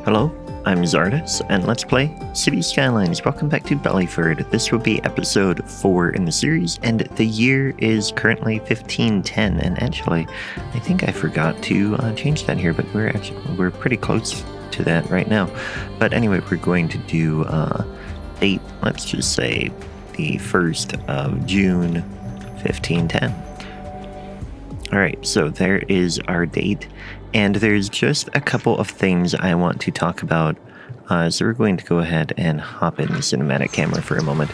Hello, I'm Czardus, and let's play Cities Skylines. Welcome back to Beliford. This will be episode 4 in the series, and the year is currently 1510. And actually, I think I forgot to change that here, but we're pretty close to that right now. But anyway, we're going to do date. Let's just say the 1st of June, 1510. All right, so there is our date. And there's just a couple of things I want to talk about. So we're going to go ahead and hop in the cinematic camera for a moment.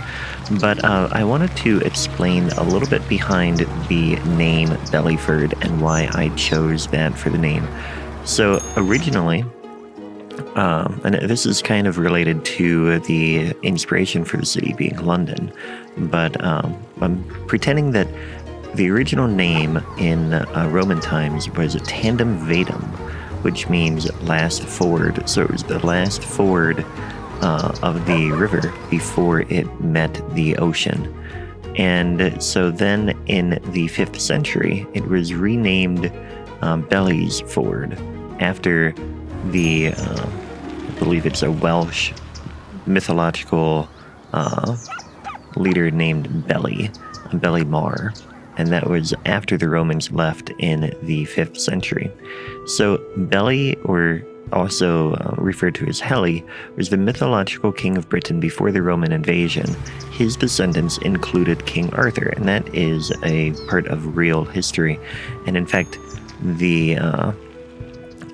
But I wanted to explain a little bit behind the name Beliford and why I chose that for the name. So originally, and this is kind of related to the inspiration for the city being London, but I'm pretending that the original name in Roman times was Tandem Vatum, which means last ford. So it was the last ford of the river before it met the ocean. And so then in the 5th century, it was renamed Belly's Ford after the, I believe it's a Welsh mythological leader named Belly Mar. And that was after the Romans left in the 5th century. So Belly, or also referred to as Heli, was the mythological king of Britain before the Roman invasion. His descendants included King Arthur, and that is a part of real history. And in fact, the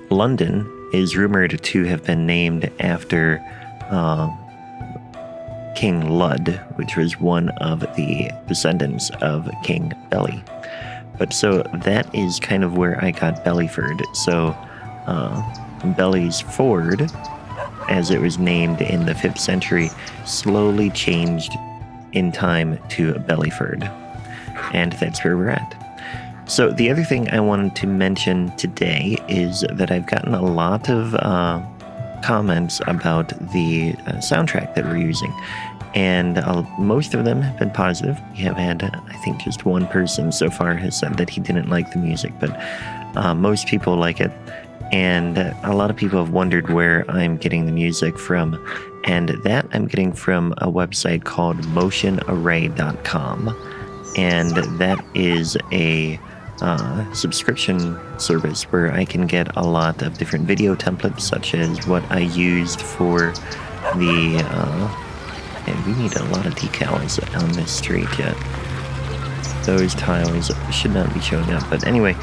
London is rumored to have been named after King Lud, which was one of the descendants of King Belly. But so that is kind of where I got Beliford. So Belly's Ford, as it was named in the 5th century, slowly changed in time to Beliford. And that's where we're at. So the other thing I wanted to mention today is that I've gotten a lot of comments about the soundtrack that we're using, and most of them have been positive. We have had, I think, just one person so far has said that he didn't like the music, but most people like it, and a lot of people have wondered where I'm getting the music from, and that I'm getting from a website called motionarray.com, and that is a subscription service where I can get a lot of different video templates, such as what I used for the and we need a lot of decals on this street yet. Those tiles should not be showing up, but anyway,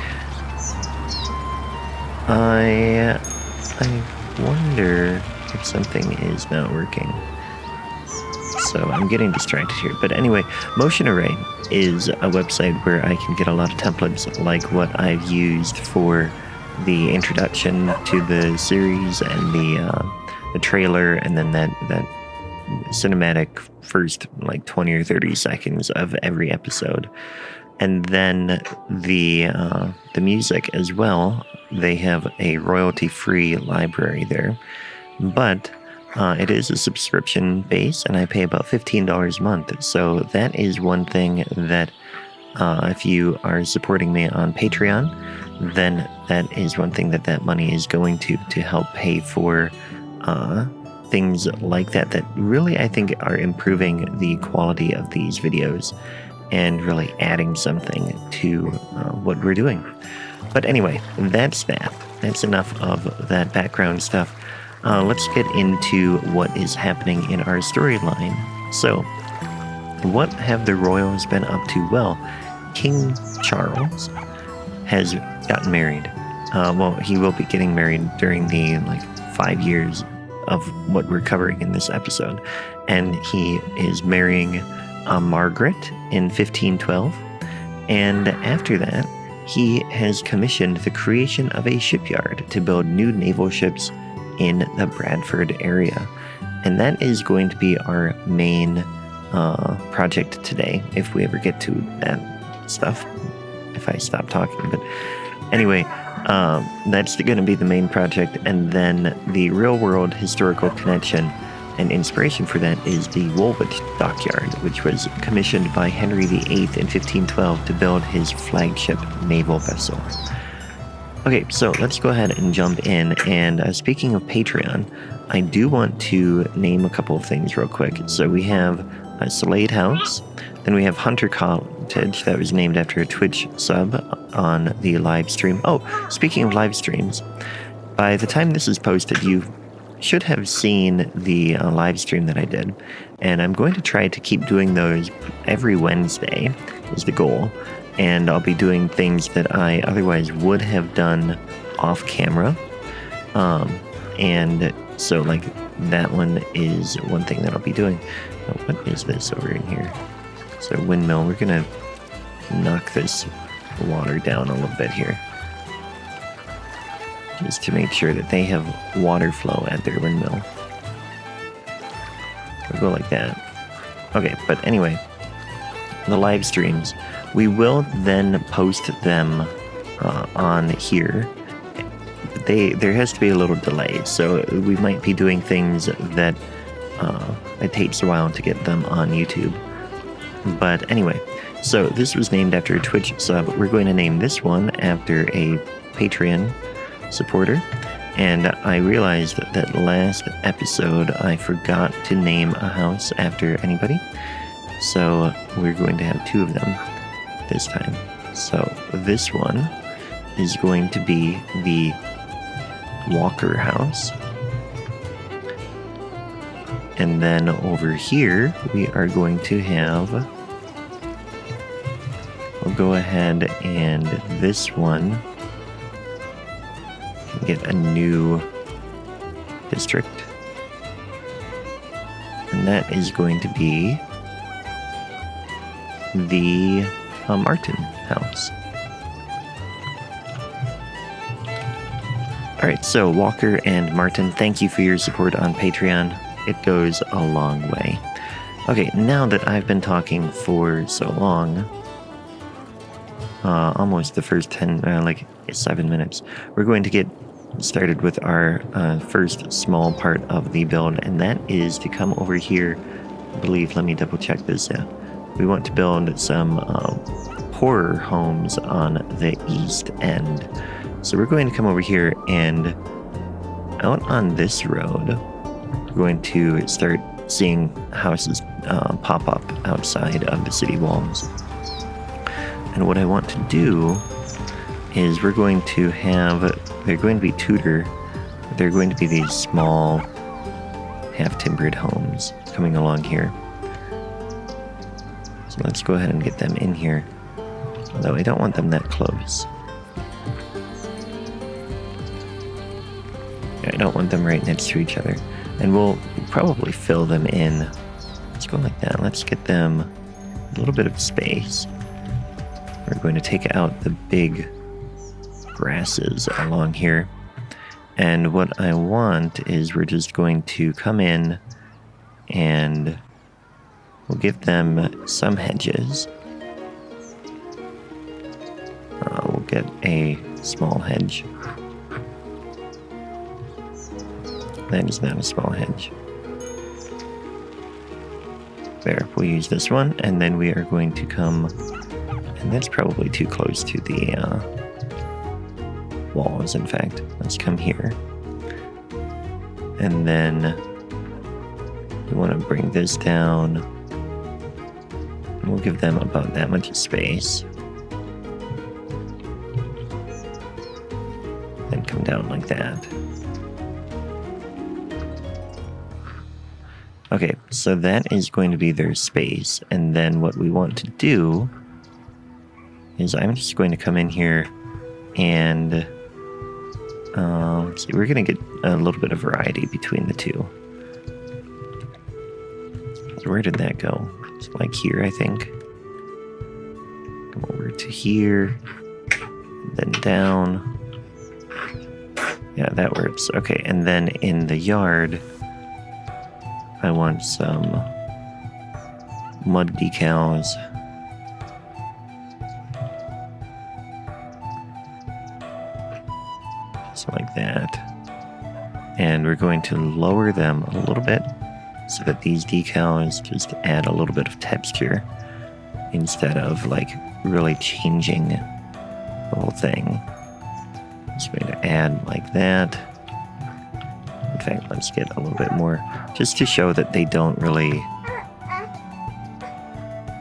I wonder if something is not working. So I'm getting distracted here. But anyway, Motion Array is a website where I can get a lot of templates like what I've used for the introduction to the series and the trailer, and then that cinematic first like 20 or 30 seconds of every episode. And then the music as well. They have a royalty-free library there. But it is a subscription base, and I pay about $15 a month. So that is one thing that if you are supporting me on Patreon, then that is one thing that money is going to help pay for things like that really, I think, are improving the quality of these videos and really adding something to what we're doing. But anyway, that's that. That's enough of that background stuff. Let's get into what is happening in our storyline. So, what have the royals been up to? Well, King Charles has gotten married. Well, he will be getting married during the 5 years of what we're covering in this episode. And he is marrying Margaret in 1512. And after that, he has commissioned the creation of a shipyard to build new naval ships in the Bradford area. And that is going to be our main project today, if we ever get to that stuff, if I stop talking. But anyway, that's going to be the main project. And then the real world historical connection and inspiration for that is the Woolwich Dockyard, which was commissioned by Henry VIII in 1512 to build his flagship naval vessel. Okay, so let's go ahead and jump in. And speaking of Patreon, I do want to name a couple of things real quick. So we have a Slade House, then we have Hunter Cottage that was named after a Twitch sub on the live stream. Oh, speaking of live streams, by the time this is posted, you should have seen the live stream that I did. And I'm going to try to keep doing those every Wednesday is the goal. And I'll be doing things that I otherwise would have done off camera. And so, like, that one is one thing that I'll be doing. Now, what is this over in here? So, windmill. We're going to knock this water down a little bit here. Just to make sure that they have water flow at their windmill. We'll go like that. Okay, but anyway, the live streams. We will then post them on here. There has to be a little delay, so we might be doing things that it takes a while to get them on YouTube. But anyway, so this was named after a Twitch sub. We're going to name this one after a Patreon supporter. And I realized that last episode I forgot to name a house after anybody. So we're going to have two of them this time. So this one is going to be the Walker house. And then over here we are going to have, we'll go ahead and this one get a new district. And that is going to be the Martin house. Alright, so Walker and Martin, thank you for your support on Patreon. It goes a long way. Okay, now that I've been talking for so long, almost the first 7 minutes, we're going to get started with our first small part of the build, and that is to come over here. I believe, let me double check this. Yeah. We want to build some horror homes on the east end. So we're going to come over here, and out on this road, we're going to start seeing houses pop up outside of the city walls. And what I want to do is we're going to have, they're going to be Tudor, they're going to be these small half-timbered homes coming along here. So let's go ahead and get them in here. Although I don't want them that close. I don't want them right next to each other. And we'll probably fill them in. Let's go like that. Let's get them a little bit of space. We're going to take out the big grasses along here. And what I want is we're just going to come in and we'll give them some hedges. We'll get a small hedge. That is not a small hedge. There, we'll use this one, and then we are going to come, and that's probably too close to the walls, in fact. Let's come here. And then we want to bring this down. And we'll give them about that much space. Then come down like that. Okay, so that is going to be their space. And then what we want to do is I'm just going to come in here and let's see, we're going to get a little bit of variety between the two. So where did that go? It's like here, I think. Come over to here, then down. Yeah, that works. Okay, and then in the yard, I want some mud decals. Just like that. And we're going to lower them a little bit so that these decals just add a little bit of texture instead of like really changing the whole thing. Just going to add like that. In fact, let's get a little bit more, just to show that they don't really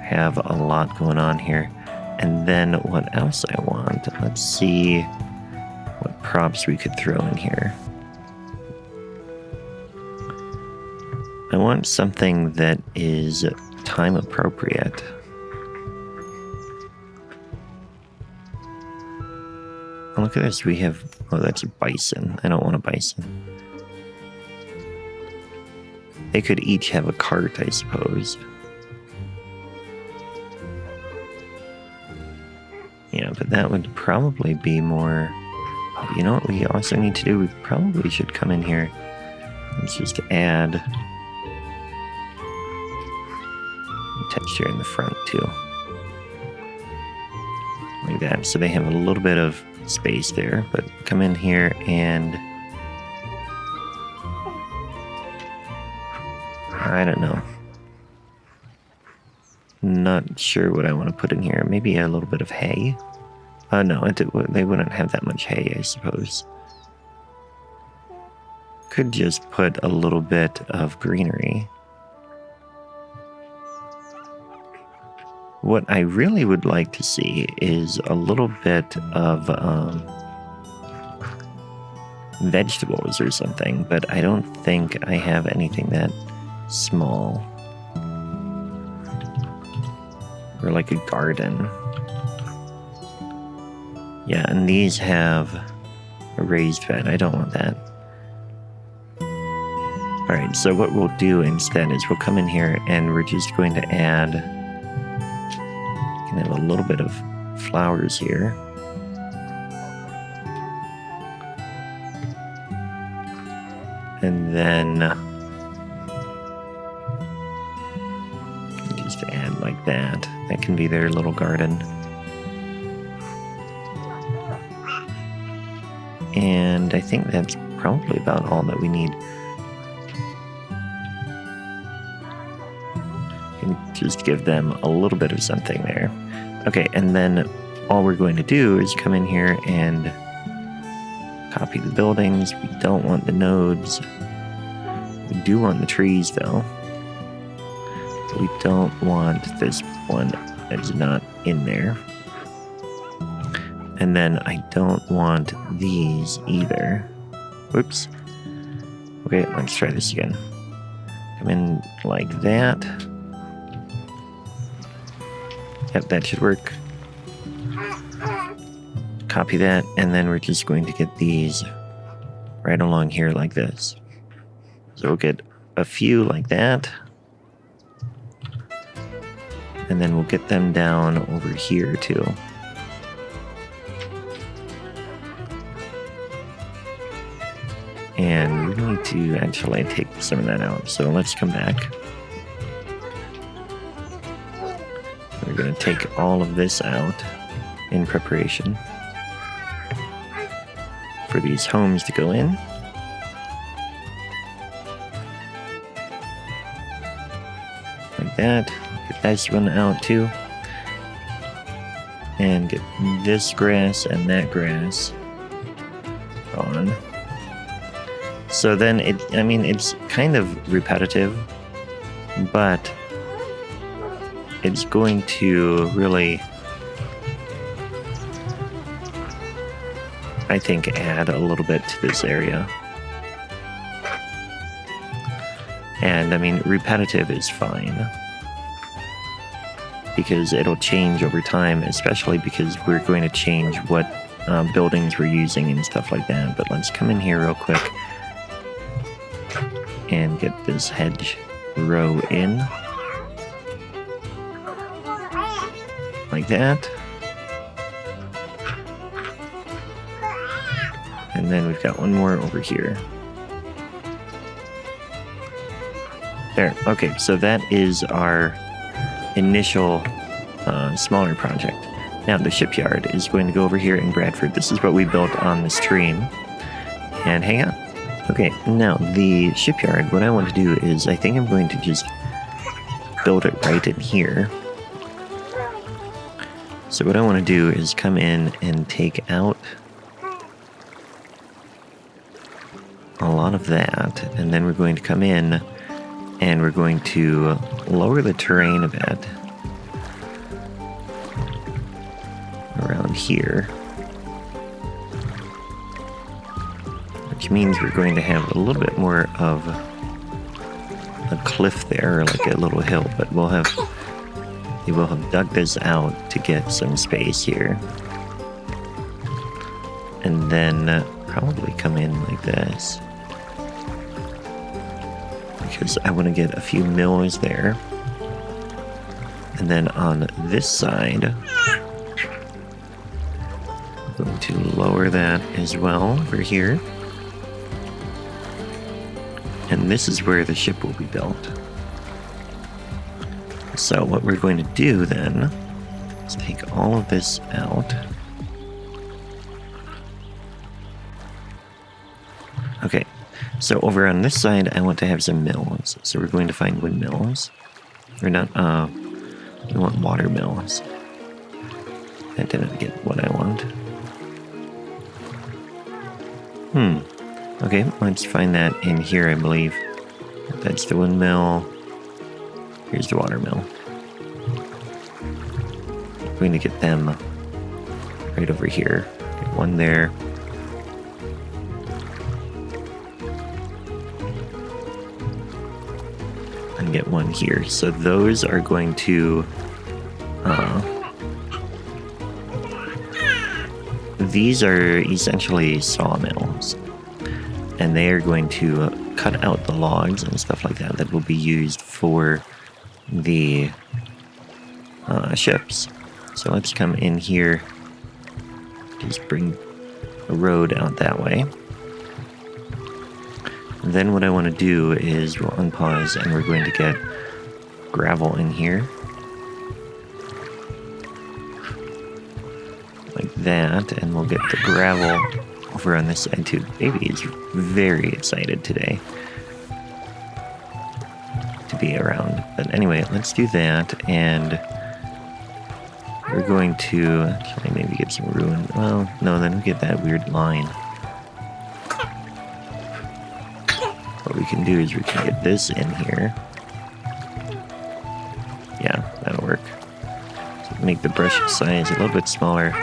have a lot going on here. And then what else I want? Let's see what props we could throw in here. I want something that is time appropriate. Oh, look at this. We have, oh, that's a bison. I don't want a bison. They could each have a cart, I suppose. Yeah, but that would probably be more... Oh, you know what we also need to do? We probably should come in here. Let's just add texture in the front too. Like that. So they have a little bit of space there, but come in here and... I don't know. Not sure what I want to put in here. Maybe a little bit of hay. No, they wouldn't have that much hay, I suppose. Could just put a little bit of greenery. What I really would like to see is a little bit of vegetables or something, but I don't think I have anything that small. Or like a garden. Yeah, and these have a raised bed. I don't want that. Alright, so what we'll do instead is we'll come in here and we're just going to add... Can have a little bit of flowers here. And then... just add like that. That can be their little garden. And I think that's probably about all that we need. And just give them a little bit of something there. Okay, and then all we're going to do is come in here and copy the buildings. We don't want the nodes. We do want the trees, though. We don't want this one that's not in there. And then I don't want these either. Whoops. Okay, let's try this again. Come in like that. Yep, that should work. Copy that, and then we're just going to get these right along here like this. So we'll get a few like that. And then we'll get them down over here too. And we need to actually take some of that out. So let's come back. We're going to take all of this out in preparation for these homes to go in. Like that. Get this one out too. And get this grass and that grass on. So then it's kind of repetitive, but it's going to really, I think, add a little bit to this area. And repetitive is fine, because it'll change over time, especially because we're going to change what buildings we're using and stuff like that. But let's come in here real quick and get this hedge row in. Like that. And then we've got one more over here. There. Okay, so that is our initial smaller project. Now the shipyard is going to go over here in Bradford. This is what we built on the stream. And hang on. Okay, now the shipyard, what I want to do is I think I'm going to just build it right in here. So what I want to do is come in and take out a lot of that, and then we're going to come in and we're going to lower the terrain a bit around here, which means we're going to have a little bit more of a cliff there, like a little hill, but they will have dug this out to get some space here, and then probably come in like this, because I want to get a few mills there. And then on this side, I'm going to lower that as well over here. And this is where the ship will be built. So what we're going to do then is take all of this out. Okay, so over on this side, I want to have some mills. So we're going to find windmills. Or not, we want water mills. That didn't get what I want. Okay, let's find that in here, I believe. That's the windmill. Here's the water mill. I'm going to get them right over here. Get one there. And get one here. So those are going to these are essentially sawmills, and they are going to cut out the logs and stuff like that will be used for the ships. So let's come in here, just bring a road out that way. And then what I want to do is we'll unpause and we're going to get gravel in here. Like that, and we'll get the gravel over on this side too. Baby is very excited today to be around. But anyway, let's do that, and we're going to actually maybe get some ruin. Well, no, then we get that weird line. What we can do is we can get this in here. Yeah, that'll work. So make the brush size a little bit smaller.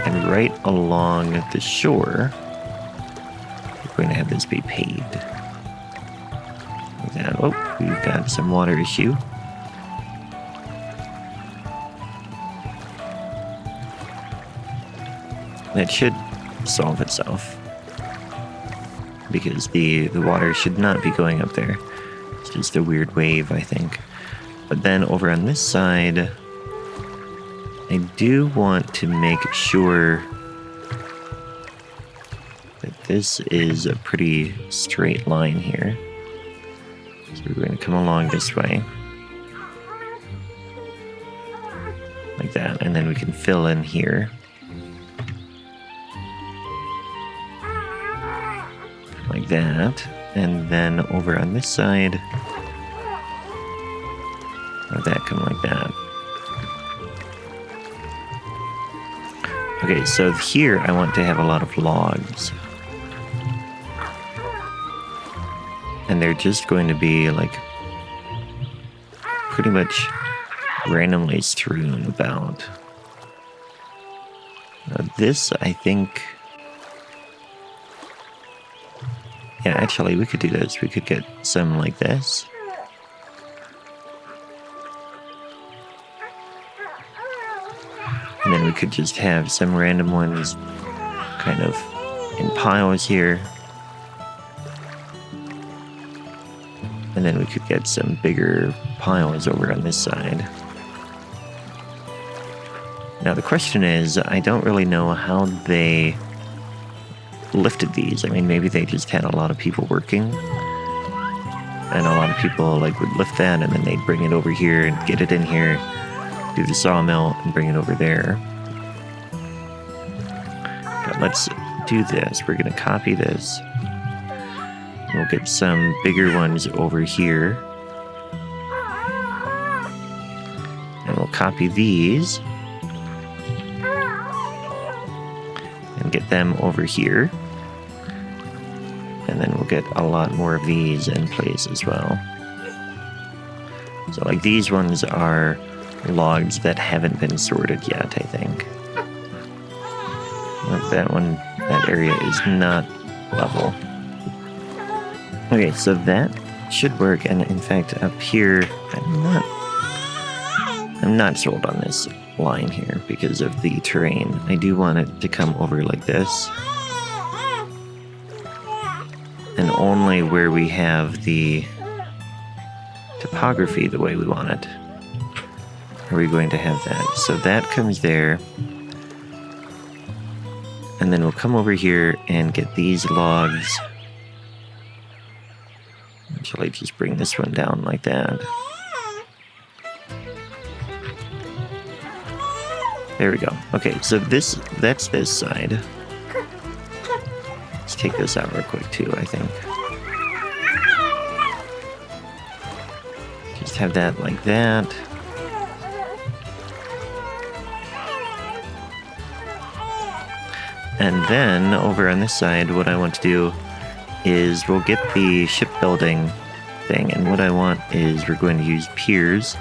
And right along the shore, we're going to have this be paved. Like that. Oh, we've got some water issue. That should solve itself, because the water should not be going up there. It's just a weird wave, I think. But then over on this side, I do want to make sure that this is a pretty straight line here. So we're going to come along this way. Like that, and then we can fill in here. Like that, and then over on this side, have that come like that. Okay, so here I want to have a lot of logs. And they're just going to be like pretty much randomly strewn about. This, I think... Yeah, actually, we could do this. We could get some like this. And then we could just have some random ones kind of in piles here. And then we could get some bigger piles over on this side. Now the question is, I don't really know how they lifted these. I mean, maybe they just had a lot of people working. And a lot of people like would lift that and then they'd bring it over here and get it in here. Do the sawmill and bring it over there. But let's do this. We're going to copy this. We'll get some bigger ones over here. And we'll copy these. And get them over here. And then we'll we'll get a lot more of these in place as well. So like these ones are logs that haven't been sorted yet, I think. That one, that area is not level. Okay, so that should work, and in fact up here, I'm not sold on this line here because of the terrain. I do want it to come over like this. And only where we have the topography the way we want it are we going to have that. So that comes there. And then we'll come over here and get these logs. Shall I just bring this one down like that? There we go. Okay, so that's this side. Let's take this out real quick too, I think. Just have that like that. And then over on this side, what I want to do is we'll get the shipbuilding thing, and what I want is we're going to use piers.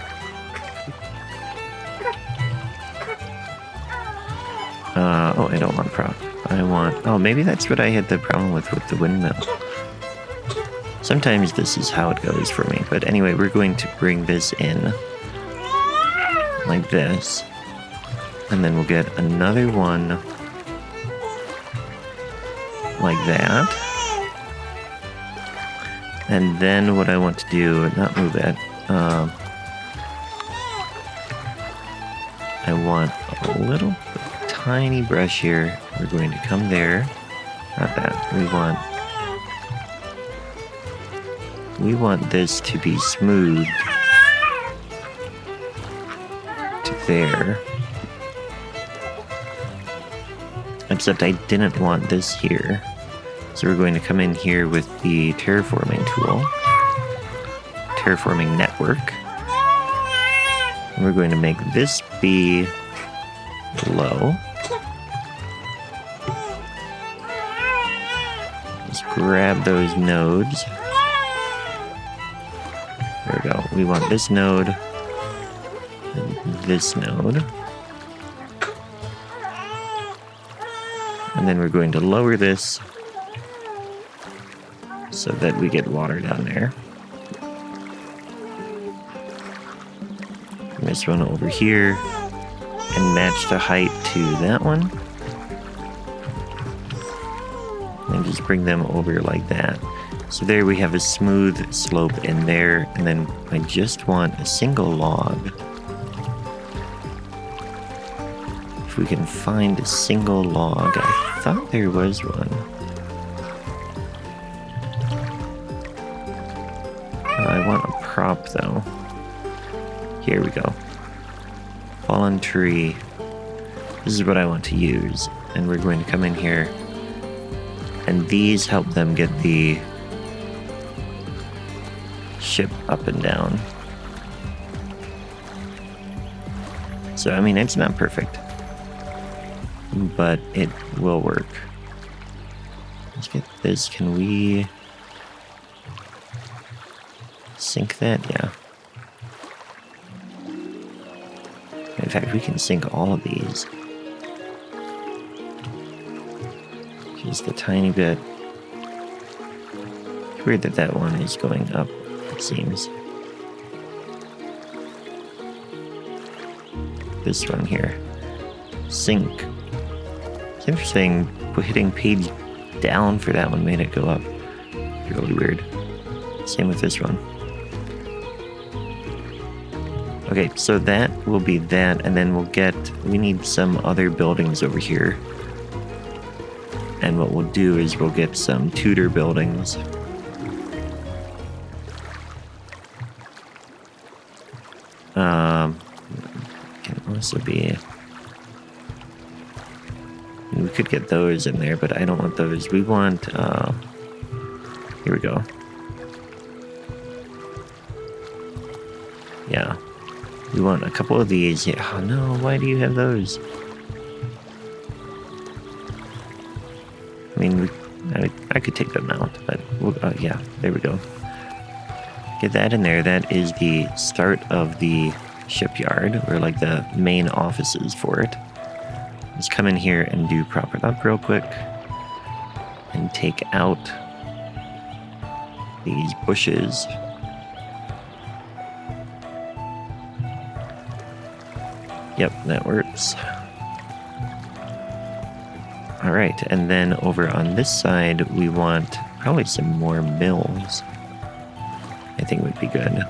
Oh, I don't want prop. I want... Oh, maybe that's what I had the problem with the windmill. Sometimes this is how it goes for me. But anyway, we're going to bring this in like this. And then we'll get another one like that. And then what I want to do, not move it, I want a little tiny brush here. We're going to come there. Not that. We want this to be smooth to there. Except I didn't want this here. So we're going to come in here with the terraforming tool. Terraforming network. And we're going to make this be low. Just grab those nodes. There we go. We want this node and this node. And then we're going to lower this so that we get water down there. And this one over here. And match the height to that one. And just bring them over like that. So there we have a smooth slope in there. And then I just want a single log. If we can find a single log. I thought there was one. I want a prop though. Here we go. Fallen tree. This is what I want to use. And we're going to come in here. And these help them get the ship up and down. So, I mean, it's not perfect. But it will work. Let's get this. Can we sink that? Yeah. In fact, we can sink all of these. Just a tiny bit. It's weird that that one is going up, it seems. This one here. Sink. It's interesting, hitting page down for that one made it go up. It's really weird. Same with this one. Okay, so that will be that, and then we need some other buildings over here. And what we'll do is we'll get some Tudor buildings. Can also be... We could get those in there, but I don't want those. We want, here we go. Yeah. We want a couple of these. Yeah. Oh no, why do you have those? I mean, I could take them out, but yeah, there we go. Get that in there. That is the start of the shipyard, or like the main offices for it. Let's come in here and do prop it up real quick and take out these bushes. Yep, that works. All right, and then over on this side, we want probably some more mills. I think would be good.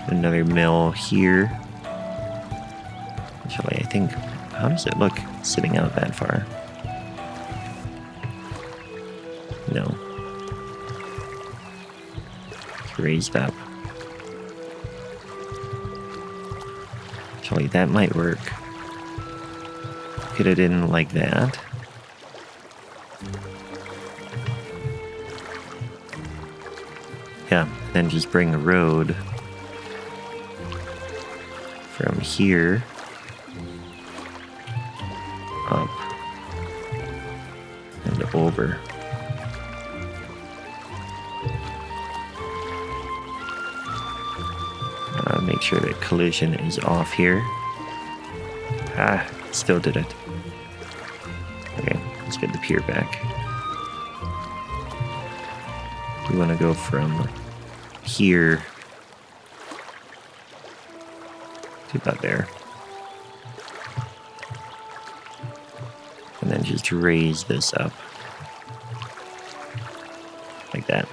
Another mill here. Actually, I think, how does it look sitting out that far? No. It's raised up. Actually, that might work. Get it in like that. Yeah, then just bring a road from here up and over. Make sure that collision is off here. Still did it. Okay, let's get the pier back. We want to go from here to about there. And then just raise this up. Like that.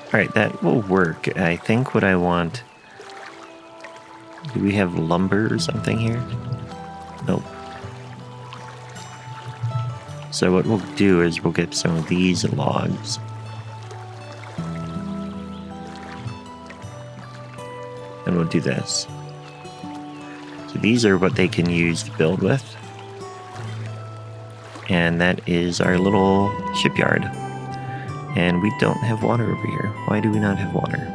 Alright, that will work. I think what I want... Do we have lumber or something here? Nope. So what we'll do is we'll get some of these logs. And we'll do this. So these are what they can use to build with. And that is our little shipyard. And we don't have water over here. Why do we not have water?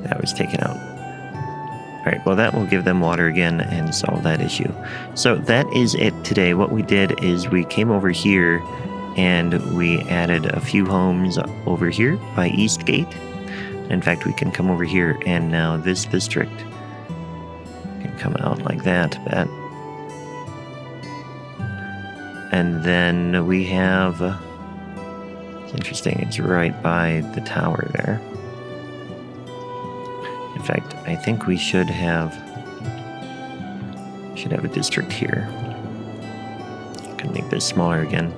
That was taken out. Alright, well that will give them water again and solve that issue. So that is it today. What we did is we came over here and we added a few homes over here by Eastgate. In fact, we can come over here and now this district can come out like that, bet. And then we have, it's interesting, it's right by the tower there. In fact, I think we should have a district here. I can make this smaller again.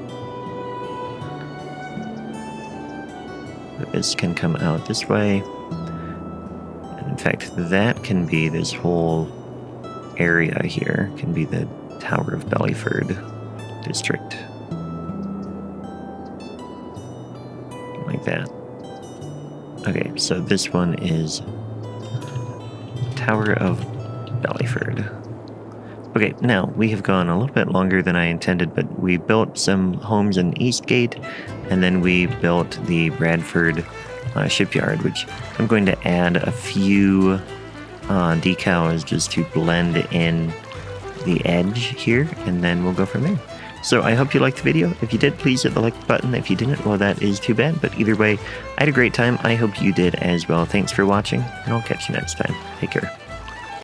But this can come out this way. And in fact, that can be this whole area here, can be the Tower of Beliford district. Like that. Okay, so this one is Tower of Beliford. Okay, now we have gone a little bit longer than I intended, but we built some homes in Eastgate, and then we built the Bradford shipyard, which I'm going to add a few decals just to blend in the edge here, and then we'll go from there. So I hope you liked the video. If you did, please hit the like button. If you didn't, well, that is too bad. But either way, I had a great time. I hope you did as well. Thanks for watching, and I'll catch you next time. Take care.